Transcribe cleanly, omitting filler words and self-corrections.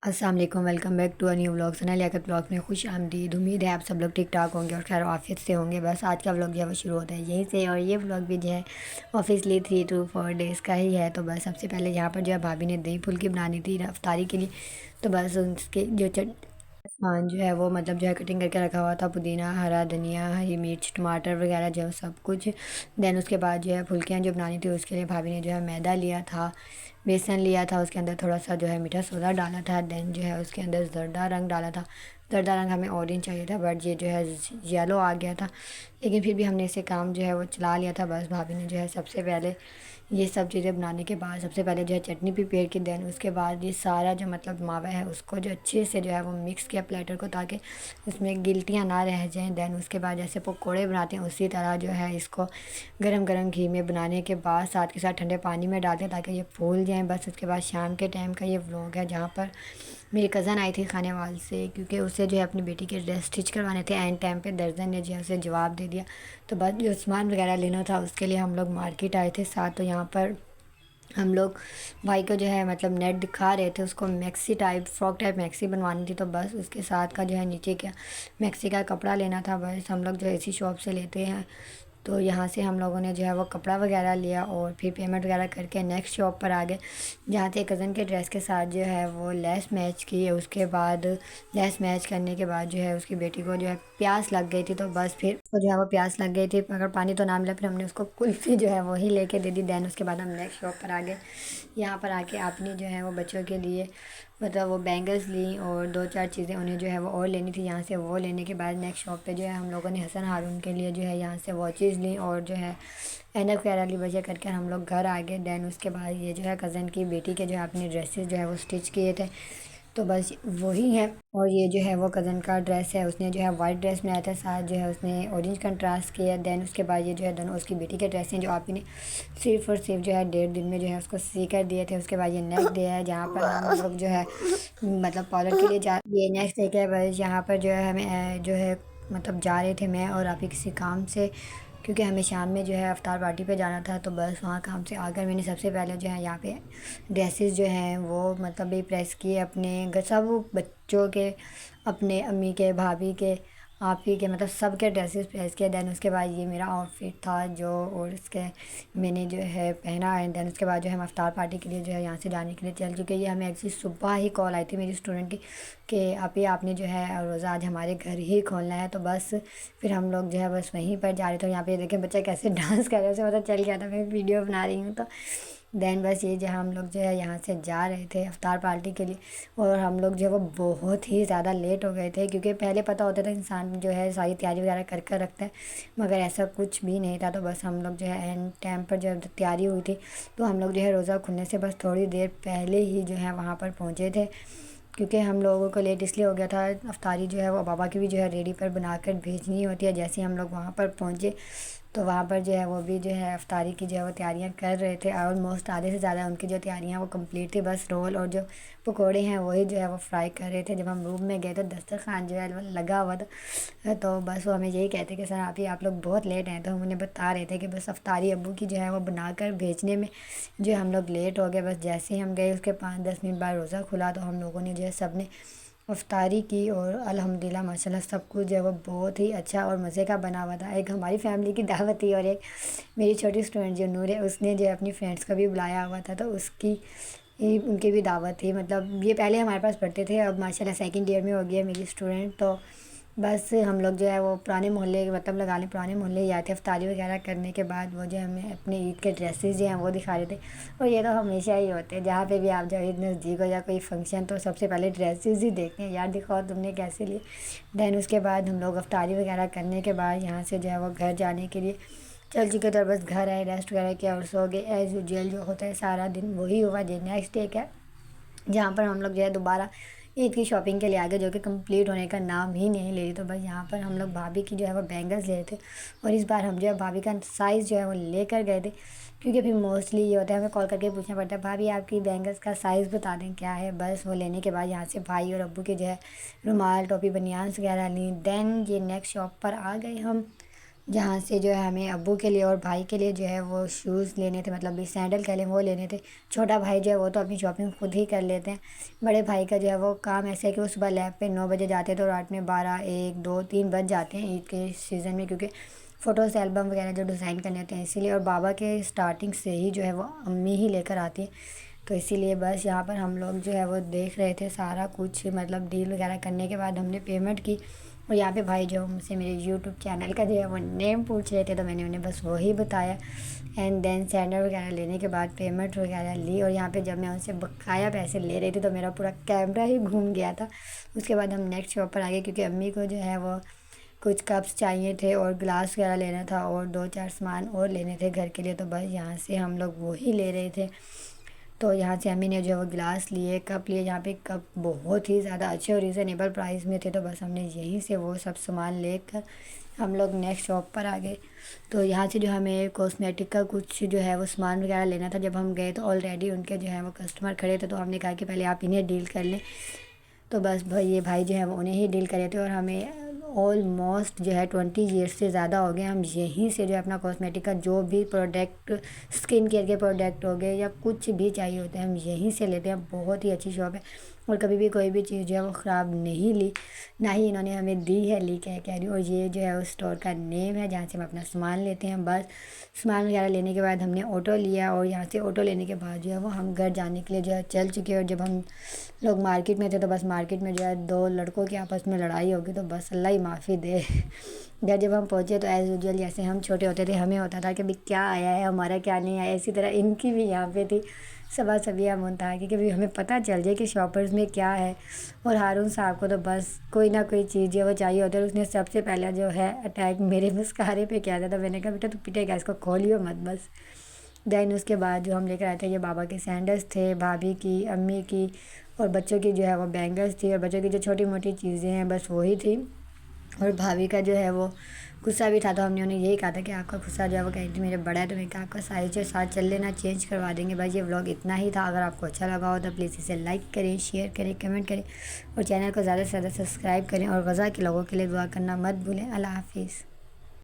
अस्सलाम वालेकुम, welcome back to a new vlog. Sana Liaqat blog में खुश आमदीद। उम्मीद है आप सब लोग ठीक ठाक होंगे और खैर आफियत से होंगे। बस आज का व्लॉग जो है वो शुरू होता है यहीं से, और ये व्लॉग भी जो है ऑफिसली 3 to 4 डेज़ का ही है। तो बस सबसे पहले यहाँ पर जो है भाभी ने दही फुल्की बनानी थी अफ्तारी के लिए। तो बस उसके जो सामान जो है वो मतलब जो है कटिंग करके रखा हुआ था, पुदीना, हरा धनिया, हरी मिर्च, टमाटर वगैरह जो सब कुछ। देन उसके बाद जो है फुल्कियाँ जो बनानी थी उसके लिए भाभी ने जो है मैदा लिया था, बेसन लिया था, उसके अंदर थोड़ा सा जो है मीठा सोडा डाला था। देन जो है उसके अंदर ज़र्दा रंग डाला था। ज़र्दा रंग हमें ऑरेंज चाहिए था बट ये जो है येलो आ गया था, लेकिन फिर भी हमने इसे काम जो है वो चला लिया था। बस भाभी ने जो है सबसे पहले ये सब चीज़ें बनाने के बाद सबसे पहले जो है चटनी प्रिपेयर की। देन उसके बाद ये सारा जो मतलब मावा है उसको जो अच्छे से जो है वो मिक्स किया प्लेटर को, ताकि उसमें गिल्टियाँ ना रह जाएं। देन उसके बाद जैसे पकोड़े बनाते हैं उसी तरह जो है इसको गरम गरम घी में बनाने के बाद साथ के साथ ठंडे पानी में डालते हैं ताकि ये फूल जाएँ। बस उसके बाद शाम के टाइम का ये व्लॉग है जहाँ पर मेरी कज़न आई थी खाने वाल से, क्योंकि उसे जो है अपनी बेटी के ड्रेस स्टिच करवाने थे। एंड टाइम पे दर्जन ने जो है उसे जवाब दे दिया। तो बस जो सामान वगैरह लेना था उसके लिए हम लोग मार्केट आए थे साथ। तो यहाँ पर हम लोग भाई को जो है मतलब नेट दिखा रहे थे, उसको maxi type frock type maxi बनवानी थी। तो बस उसके साथ का जो है नीचे क्या मैक्सी का कपड़ा लेना था। बस हम लोग जो है इसी शॉप से लेते हैं। तो यहाँ से हम लोगों ने जो है वो कपड़ा वगैरह लिया और फिर पेमेंट वगैरह करके नेक्स्ट शॉप पर आ गए, जहाँ से कज़न के ड्रेस के साथ जो है वो लेस मैच की। उसके बाद लेस मैच करने के बाद जो है उसकी बेटी को जो है प्यास लग गई थी। तो बस फिर उसको जो है वो प्यास लग गई थी मगर पानी तो ना मिला, फिर हमने उसको कुल्फ़ी जो है वही लेके दे दी। दैन उसके बाद हम नेक्स्ट शॉप पर आ गए। यहाँ पर आके आपने जो है वो बच्चों के लिए मतलब वो बैंगल्स ली और दो चार चीज़ें उन्हें जो है वो और लेनी थी। यहाँ से वो लेने के बाद नेक्स्ट शॉप पे जो है हम लोगों ने हसन हारून के लिए जो है यहाँ से वॉचेज़ ली और जो है ऐनक वगैरह ली। वजह करके हम लोग घर आ गए। दैन उसके बाद ये जो है कज़न की बेटी के जो है अपने ड्रेसेस जो है वो स्टिच किए थे। तो बस वही है। और ये जो है वो कज़न का ड्रेस है, उसने जो है वाइट ड्रेस बनाया था, साथ जो है उसने ऑरेंज कंट्रास्ट किया। दैन उसके बाद ये जो है दोनों उसकी बेटी के ड्रेस हैं जो आप ने सिर्फ और सिर्फ जो है 1.5 दिन में जो है उसको सी कर दिए थे। उसके बाद ये नेक्स्ट डे है जहाँ पर हम लोग जो है मतलब पार्लर के लिए जा ये नेक्स्ट डे के बस यहाँ पर जो है हमें जो है मतलब जा रहे थे मैं और आप ही किसी काम से, क्योंकि हमें शाम में जो है अफ्तार पार्टी पे जाना था। तो बस वहाँ काम से आकर मैंने सबसे पहले जो है यहाँ पे ड्रेसेस जो हैं वो मतलब भी प्रेस किए अपने सब बच्चों के, अपने अम्मी के, भाभी के, आप ही के, मतलब सब के ड्रेसेस प्रेस किए। दैन उसके बाद ये मेरा आउटफिट था जो और इसके मैंने जो है पहना है। दैन उसके बाद जो है हम अफ्तार पार्टी के लिए जो है यहाँ से जाने के लिए चल चुके। ये हमें एक्चुअली सुबह ही कॉल आई थी मेरी स्टूडेंट की कि आप ही आपने जो है रोज़ा आज हमारे घर ही खोलना है। तो बस फिर हम लोग जो है बस वहीं पर जा रहे थे। यहाँ पे देखें बच्चा कैसे डांस कर रहे हैं, उसे पता चल गया था मैं वीडियो बना रही हूँ। तो देन बस ये जो हम लोग जो है यहाँ से जा रहे थे अफ्तार पार्टी के लिए। और हम लोग जो है वो बहुत ही ज़्यादा लेट हो गए थे, क्योंकि पहले पता होता था इंसान जो है सारी तैयारी वगैरह कर कर रखता है, मगर ऐसा कुछ भी नहीं था। तो बस हम लोग जो है एंड टाइम पर जब तैयारी हुई थी तो हम लोग जो है रोज़ा खुलने से बस थोड़ी देर पहले ही जो है वहाँ पर पहुँचे थे, क्योंकि हम लोगों को लेट इसलिए हो गया था। अफ्तारी जो है वो बाबा की भी जो है रेडी पर बनाकर भेजनी होती है। जैसे ही हम लोग वहाँ पर पहुँचे तो वहाँ पर जो है वो भी जो है अफ्तारी की जो है वो तैयारियाँ कर रहे थे। ऑलमोस्ट आधे से ज़्यादा उनकी जो तैयारियाँ वो कंप्लीट थी, बस रोल और जो पकोड़े हैं वही जो है वो फ्राई कर रहे थे। जब हम रूम में गए तो दस्तरखान जो है वो लगा हुआ था। तो बस वो हमें यही कहते कि सर आप लोग बहुत लेट हैं। तो हम उन्हें बता रहे थे कि बस अफ्तारी अब्बू की जो है वो बनाकर भेजने में जो हम लोग लेट हो गए। बस जैसे ही हम गए उसके 5-10 मिनट बाद रोज़ा खुला तो हम लोगों ने जो है सब ने अफ्तारी की और अल्हम्दुलिल्लाह माशाल्लाह सब कुछ जो है वो बहुत ही अच्छा और मज़े का बना हुआ था। एक हमारी फैमिली की दावत थी और एक मेरी छोटी स्टूडेंट जो नूर है उसने जो है अपनी फ्रेंड्स को भी बुलाया हुआ था, तो उसकी उनकी भी दावत थी। मतलब ये पहले हमारे पास पढ़ते थे, अब माशाल्लाह सेकंड ईयर में हो गई है मेरी स्टूडेंट। तो बस हम लोग जो है वो पुराने मोहल्ले मतलब लगा लें पुराने मोहल्ले ही आए थे। इफ्तारी वगैरह करने के बाद वो जो हमें अपने ईद के ड्रेसेस जो हैं वो दिखा रहे थे। और ये तो हमेशा ही होते हैं, जहाँ पे भी आप जाओ ईद नज़दीक हो या कोई फंक्शन तो सबसे पहले ड्रेसेस ही देखते हैं, यार दिखाओ तुमने कैसे लिए। दैन उसके बाद हम लोग इफ्तारी वगैरह करने के बाद यहाँ से जो है वो घर जाने के लिए चल चुके थे। और बस घर आए, रेस्ट वगैरह किया और सो गए। एज़ यूजुअल जो होता है सारा दिन वही हुआ। जो नेक्स्ट डे क्या जहाँ पर हम लोग जो है दोबारा ईद की शॉपिंग के लिए आ गए, जो कि कंप्लीट होने का नाम ही नहीं ले रही। तो बस यहाँ पर हम लोग भाभी की जो है वो बैंगल्स ले रहे थे और इस बार हम जो है भाभी का साइज़ जो है वो लेकर गए थे, क्योंकि फिर मोस्टली ये होता है हमें कॉल करके पूछना पड़ता है भाभी आपकी बैंगल्स का साइज़ बता दें क्या है। बस वो लेने के बाद यहाँ से भाई और अब्बू के जो है रुमाल, टोपी, बनियान्स वगैरह ली। दैन ये नेक्स्ट शॉप पर आ गए हम। जहाँ से जो है हमें अब्बू के लिए और भाई के लिए जो है वो शूज़ लेने थे, मतलब भी सैंडल कह लें वो लेने थे। छोटा भाई जो है वो तो अपनी शॉपिंग खुद ही कर लेते हैं। बड़े भाई का जो है वो काम ऐसा है कि वो सुबह लैब पे 9 बजे जाते थे और रात में 12, 1, 2, 3 बज जाते हैं ईद के सीज़न में, क्योंकि फ़ोटोज़ एल्बम वगैरह जो डिज़ाइन करने होते हैं इसीलिए। और बाबा के स्टार्टिंग से ही जो है वो अम्मी ही लेकर आती है, तो इसीलिए बस यहाँ पर हम लोग जो है वो देख रहे थे सारा कुछ, मतलब डील वगैरह करने के बाद हमने पेमेंट की। और यहाँ पे भाई जो मुझसे मेरे यूट्यूब चैनल का जो है वो नेम पूछ रहे थे, तो मैंने उन्हें बस वही बताया। एंड देन सैंडल वगैरह लेने के बाद पेमेंट वगैरह ली, और यहाँ पे जब मैं उनसे बकाया पैसे ले रही थी तो मेरा पूरा कैमरा ही घूम गया था। उसके बाद हम नेक्स्ट शॉप पर आ गए, क्योंकि अम्मी को जो है वो कुछ कप्स चाहिए थे और ग्लास वगैरह लेना था और 2-4 सामान और लेने थे घर के लिए, तो बस यहाँ से हम लोग वही ले रहे थे। तो यहाँ से अम्मी ने जो है वो गिलास लिए, कप लिए। यहाँ पे कप बहुत ही ज़्यादा अच्छे और रीज़नेबल प्राइस में थे, तो बस हमने यहीं से वो सब सामान लेकर हम लोग नेक्स्ट शॉप पर आ गए। तो यहाँ से जो हमें कॉस्मेटिक का कुछ जो है वो सामान वगैरह लेना था। जब हम गए तो ऑलरेडी उनके जो है वो कस्टमर खड़े थे, तो हमने कहा कि पहले आप इन्हें डील कर लें। तो बस भाई ये भाई जो है वो उन्हें ही डील करे थे, और हमें ऑलमोस्ट जो है 20 ईयर्स से ज़्यादा हो गए हम यहीं से जो है अपना कॉस्मेटिक का जो भी प्रोडक्ट, स्किन केयर के प्रोडक्ट हो गए या कुछ भी चाहिए होता है हम यहीं से लेते हैं। बहुत ही अच्छी शॉप है, और कभी भी कोई भी चीज़ जो है वो ख़राब नहीं ली, ना ही इन्होंने हमें दी है, ली कह रही। और ये जो है उस स्टोर का नेम है जहाँ से हम अपना सामान लेते हैं। बस सामान वगैरह लेने के बाद हमने ऑटो लिया, और यहाँ से ऑटो लेने के बाद जो है वो हम घर जाने के लिए जो है चल चुके हैं। और जब हम लोग मार्केट में थे तो बस मार्केट में जो है 2 लड़कों की आपस में लड़ाई हो गई, तो बस अल्लाह ही माफ़ी दे। घर जब हम पहुँचे तो एज़ यूजुअल जैसे हम छोटे होते थे हमें होता था कि भाई क्या आया है हमारा क्या नहीं आया, इसी तरह इनकी भी यहाँ पे थी सबा सबिया मुनता कि भाई हमें पता चल जाए कि शॉपर्स में क्या है। और हारून साहब को तो बस कोई ना कोई चीज़ जो वो चाहिए होती है, उसने सबसे पहले जो है अटैक मेरे मस्कारे पे किया था। तो मैंने कहा बेटा तू पिटेगा, इसको खोलियो मत बस। देन उसके बाद जो हम लेकर आए थे ये बाबा के सैंडल्स थे, भाभी की, अम्मी की, और बच्चों की जो है वो बैंगल्स थी, और बच्चों की जो छोटी मोटी चीज़ें हैं बस वही थी। और भाभी का जो है वो गुस्सा भी था, तो हमने उन्हें यही कहा था कि आपका गुस्सा जो है वो कहीं थी मेरे बड़ा है, तो मैंने कहा आपका साइज़ जो साथ चल लेना, चेंज करवा देंगे। बस ये व्लॉग इतना ही था। अगर आपको अच्छा लगा हो तो प्लीज़ इसे लाइक करें, शेयर करें, कमेंट करें, और चैनल को ज़्यादा से ज़्यादा सब्सक्राइब करें, और गज़ा के लोगों के लिए दुआ करना मत भूलें। अल्लाह हाफिज़।